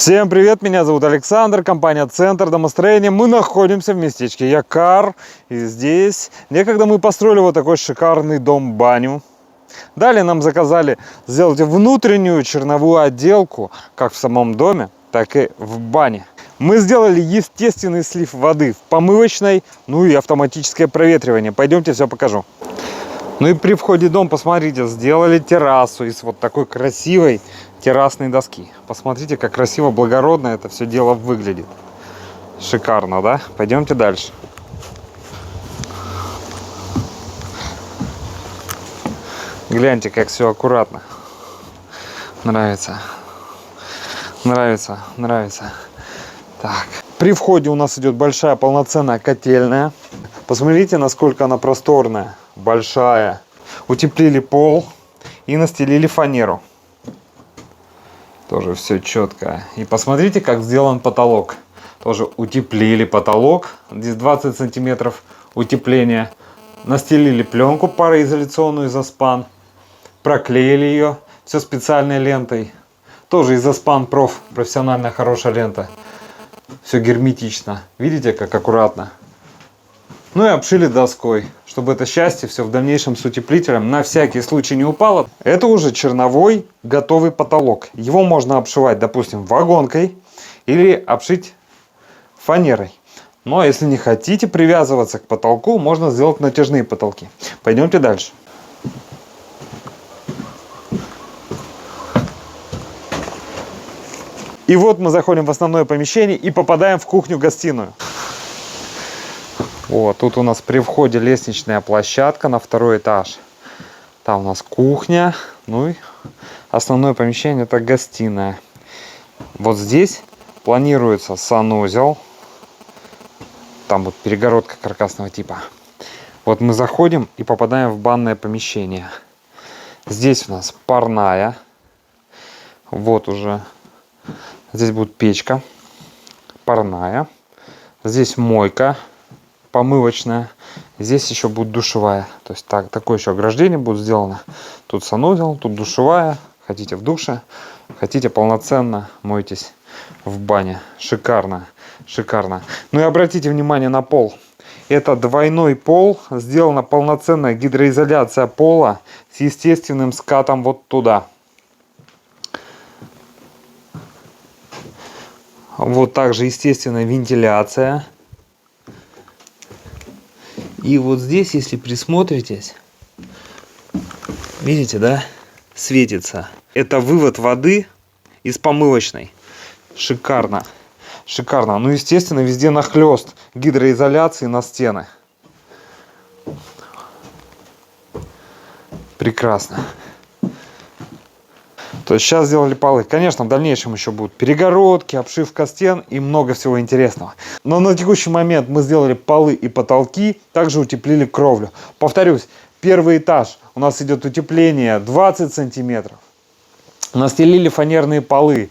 Всем привет, меня зовут Александр, компания Центр домостроения. Мы находимся в местечке Якар. И здесь некогда мы построили вот такой шикарный дом-баню. Далее нам заказали сделать внутреннюю черновую отделку, как в самом доме, так и в бане. Мы сделали естественный слив воды в помывочной, ну и автоматическое проветривание. Пойдемте, все покажу. Ну и при входе в дом, посмотрите, сделали террасу из вот такой красивой террасной доски. Посмотрите, как красиво, благородно это все дело выглядит. Шикарно, да? Пойдемте дальше. Гляньте, как все аккуратно. Нравится. Нравится, нравится. Так. При входе у нас идет большая полноценная котельная. Посмотрите, насколько она просторная, большая. Утеплили пол и настелили фанеру. Тоже все четко. И посмотрите, как сделан потолок. Тоже утеплили потолок. Здесь 20 сантиметров утепления. Настелили пленку пароизоляционную Изоспан. Проклеили ее. Все специальной лентой. Тоже Изоспан Проф. Профессиональная хорошая лента. Все герметично. Видите, как аккуратно. Ну и обшили доской, чтобы это счастье все в дальнейшем с утеплителем на всякий случай не упало. Это уже черновой готовый потолок. Его можно обшивать, допустим, вагонкой или обшить фанерой. Но если не хотите привязываться к потолку, можно сделать натяжные потолки. Пойдемте дальше. И вот мы заходим в основное помещение и попадаем в кухню-гостиную. Вот, тут у нас при входе лестничная площадка на второй этаж. Там у нас кухня. Ну и основное помещение — это гостиная. Вот здесь планируется санузел. Там вот перегородка каркасного типа. Вот мы заходим и попадаем в банное помещение. Здесь у нас парная. Вот уже. Здесь будет печка. Парная. Здесь мойка. Помывочная. Здесь еще будет душевая. То есть такое еще ограждение будет сделано. Тут санузел, тут душевая. Хотите в душе, хотите полноценно мойтесь в бане. Шикарно, шикарно. Ну и обратите внимание на пол. Это двойной пол. Сделана полноценная гидроизоляция пола с естественным скатом вот туда. Вот также естественная вентиляция. И вот здесь, если присмотритесь, видите, да, светится. Это вывод воды из помывочной. Шикарно, шикарно. Ну, естественно, везде нахлест гидроизоляции на стены. Прекрасно. То есть сейчас сделали полы. Конечно, в дальнейшем еще будут перегородки, обшивка стен и много всего интересного. Но на текущий момент мы сделали полы и потолки, также утеплили кровлю. Повторюсь, первый этаж у нас идет утепление 20 сантиметров. Настелили фанерные полы.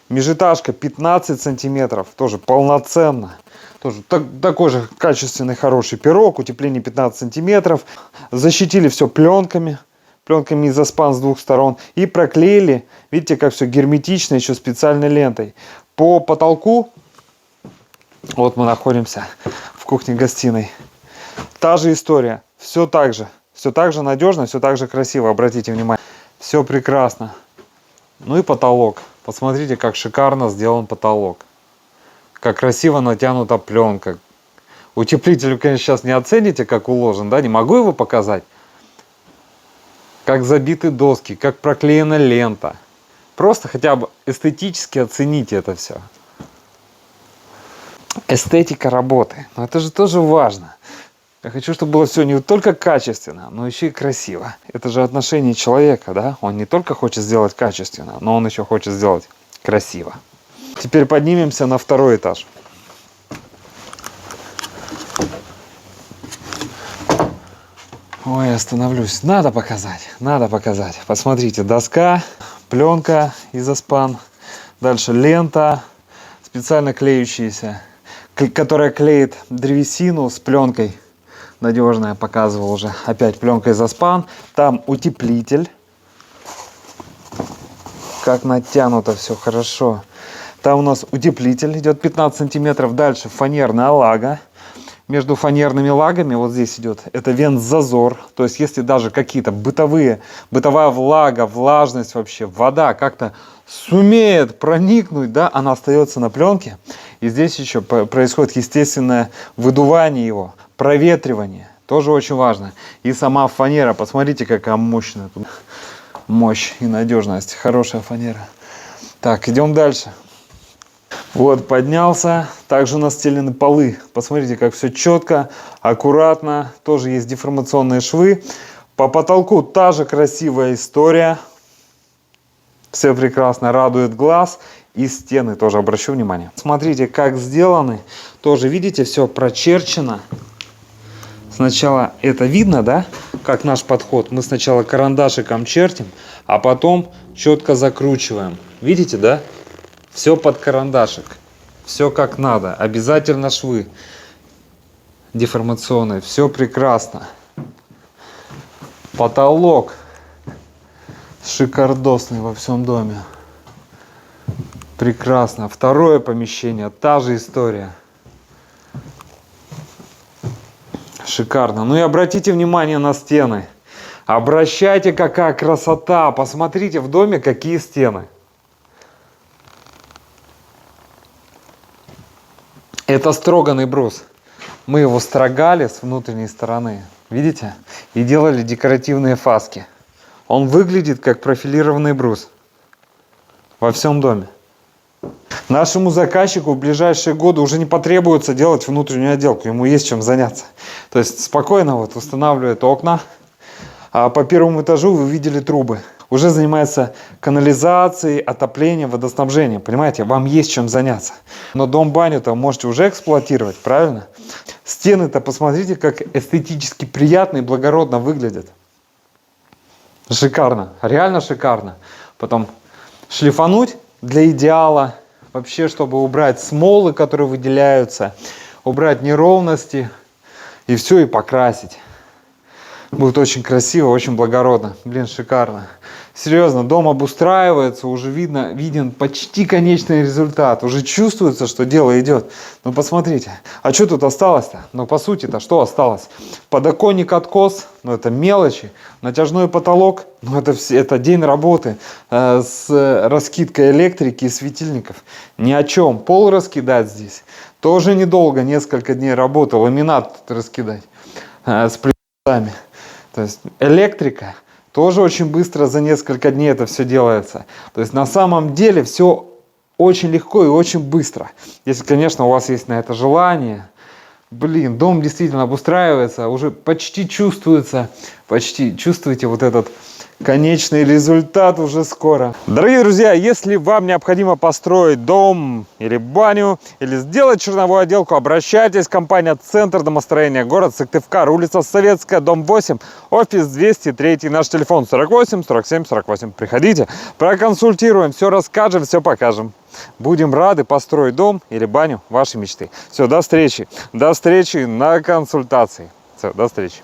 Межэтажка 15 сантиметров, тоже полноценно. Тоже такой же качественный хороший пирог, утепление 15 сантиметров. Защитили все пленками. Пленками Изоспан с двух сторон. И проклеили. Видите, как все герметично, еще специальной лентой. По потолку, вот мы находимся в кухне-гостиной. Та же история. Все так же. Все так же надежно, все так же красиво. Обратите внимание. Все прекрасно. Ну и потолок. Посмотрите, как шикарно сделан потолок. Как красиво натянута пленка. Утеплитель вы, конечно, сейчас не оцените, как уложен. Да? Не могу его показать. Как забиты доски, как проклеена лента. Просто хотя бы эстетически оцените это все. Эстетика работы. Но это же тоже важно. Я хочу, чтобы было все не только качественно, но еще и красиво. Это же отношение человека, да? Он не только хочет сделать качественно, но он еще хочет сделать красиво. Теперь поднимемся на второй этаж. Ой, остановлюсь. Надо показать, надо показать. Посмотрите, доска, пленка Изоспан. Дальше лента, специально клеющаяся, которая клеит древесину с пленкой. Надежная, показывал уже. Опять пленка Изоспан. Там утеплитель. Как натянуто все хорошо. Там у нас утеплитель идет 15 сантиметров. Дальше фанерная лага. Между фанерными лагами вот здесь идет это вент-зазор. То есть если даже какие-то бытовая влага, влажность вообще, вода как-то сумеет проникнуть, да, она остается на пленке. И здесь еще происходит естественное выдувание его, проветривание. Тоже очень важно. И сама фанера, посмотрите, какая мощная тут. Мощь и надежность. Хорошая фанера. Так, идем дальше. Вот, поднялся. Также настелены полы. Посмотрите, как все четко, аккуратно. Тоже есть деформационные швы. По потолку та же красивая история. Все прекрасно, радует глаз. И стены тоже, обращу внимание. Смотрите, как сделаны. Тоже, видите, все прочерчено. Сначала это видно, да, как наш подход. Мы сначала карандашиком чертим, а потом четко закручиваем. Видите, да? Все под карандашик. Все как надо. Обязательно швы деформационные. Все прекрасно. Потолок шикардосный во всем доме. Прекрасно. Второе помещение. Та же история. Шикарно. Ну и обратите внимание на стены. Обращайте, какая красота. Посмотрите в доме, какие стены. Это строганный брус. Мы его строгали с внутренней стороны. Видите? И делали декоративные фаски. Он выглядит как профилированный брус. Во всем доме. Нашему заказчику в ближайшие годы уже не потребуется делать внутреннюю отделку. Ему есть чем заняться. То есть спокойно вот устанавливает окна. А по первому этажу вы видели трубы. Уже занимается канализацией, отоплением, водоснабжением. Понимаете, вам есть чем заняться. Но дом-баню-то можете уже эксплуатировать, правильно? Стены-то посмотрите, как эстетически приятно и благородно выглядят. Шикарно, реально шикарно. Потом шлифануть для идеала. Вообще, чтобы убрать смолы, которые выделяются, убрать неровности, и все, и покрасить. Будет очень красиво, очень благородно. Блин, шикарно. Серьезно, дом обустраивается, уже виден почти конечный результат. Уже чувствуется, что дело идет. Ну, посмотрите. А что тут осталось-то? Ну, по сути-то, что осталось? Подоконник откос, ну, это мелочи. Натяжной потолок, ну, это день работы с раскидкой электрики и светильников. Ни о чем. Пол раскидать здесь тоже недолго, несколько дней работы. Ламинат раскидать с плюсами. То есть электрика тоже очень быстро, за несколько дней это все делается. То есть на самом деле все очень легко и очень быстро. Если, конечно, у вас есть на это желание. Блин, дом действительно обустраивается, уже почти чувствуете вот этот конечный результат уже скоро. Дорогие друзья, если вам необходимо построить дом или баню, или сделать черновую отделку, обращайтесь. Компания «Центр домостроения», город Сыктывкар, улица Советская, дом 8, офис 203, наш телефон 48 47 48. Приходите, проконсультируем, все расскажем, все покажем. Будем рады построить дом или баню вашей мечты. Все, до встречи на консультации. Все, до встречи.